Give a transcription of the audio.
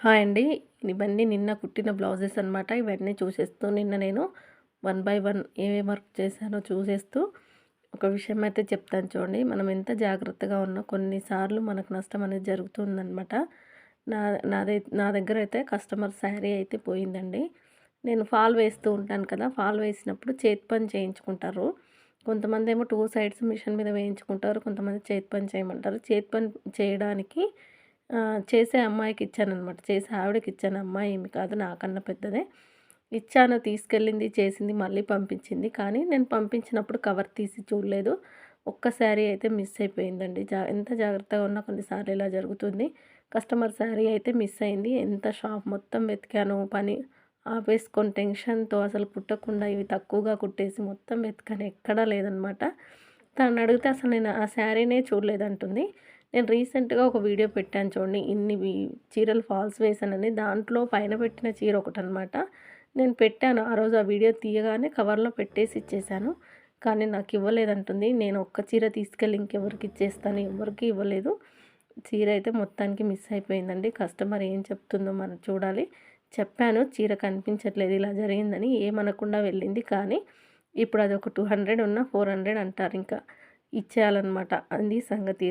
Hi అండి. ఇవన్నీ నిన్న కుట్టిన బ్లౌజెస్ అనమాట. ఇవన్నీ చూసేస్తూ నిన్న నేను 1 బై 1 ఏమేం వర్క్ చేశానో చూసేస్తూ ఒక విషయం అయితే చెప్తాను చూడండి. మనం ఎంత జాగ్రత్తగా ఉన్నా కొన్నిసార్లు మనకు నష్టం అనేది జరుగుతుందనమాట. నా నా దగ్గర అయితే కస్టమర్ శారీ అయితే పోయిందండి. నేను ఫాల్ వేస్తూ ఉంటాను కదా! ఫాల్ వేసినప్పుడు చేతి పని చేయించుకుంటారు. కొంతమందేమో 2 సైడ్స్ మిషన్ మీద వేయించుకుంటారు. కొంతమంది చేతి పని చేయమంటారు. చేతి పని చేయడానికి చేసే అమ్మాయికిచ్చాననమాట. చేసే ఆవిడకిచ్చాను. అమ్మాయి ఏమి కాదు, నాకన్నా పెద్దదే. ఇచ్చాను, తీసుకెళ్ళింది, చేసింది, మళ్ళీ పంపించింది. కానీ నేను పంపించినప్పుడు కవర్ తీసి చూడలేదు. ఒక్క శారీ అయితే మిస్ అయిపోయిందండి. ఎంత జాగ్రత్తగా ఉన్నా కొన్నిసార్లు ఇలా జరుగుతుంది. కస్టమర్ శారీ అయితే మిస్ అయింది. ఎంత షాప్ మొత్తం వెతికాను. పని ఆపేసుకొని టెన్షన్‌తో అసలు కుట్టకుండా ఇవి తక్కువగా కుట్టేసి మొత్తం వెతికాను. ఎక్కడా లేదనమాట. తననడిగితే అసలు నేను ఆ శారీనే చూడలేదంటుంది. నేను రీసెంట్‌గా ఒక వీడియో పెట్టాను చూడండి. చీరలు ఫాల్స్ వేశానని. దాంట్లో పైన పెట్టిన చీర ఒకటనమాట. నేను పెట్టాను. ఆ రోజు ఆ వీడియో తీయగానే కవర్‌లో పెట్టేసి ఇచ్చేశాను. కానీ నాకివ్వలేదంటుంది. నేను ఒక్క చీర తీసుకెళ్ళి ఇంకెవరికి ఇచ్చేస్తాను. ఎవ్వరికీ ఇవ్వలేదు. చీర అయితే మొత్తానికి మిస్ అయిపోయిందండి. కస్టమర్ ఏం చెప్తుందో మనం చూడాలి. చెప్పాను చీర కనిపించట్లేదు ఇలా జరిగిందని. ఏమనకుండా వెళ్ళింది. కానీ ఇప్పుడు అదొక 200 ఉన్న 400 అంటారింక. ఇచ్చేయాలనమాట. అది సంగతి.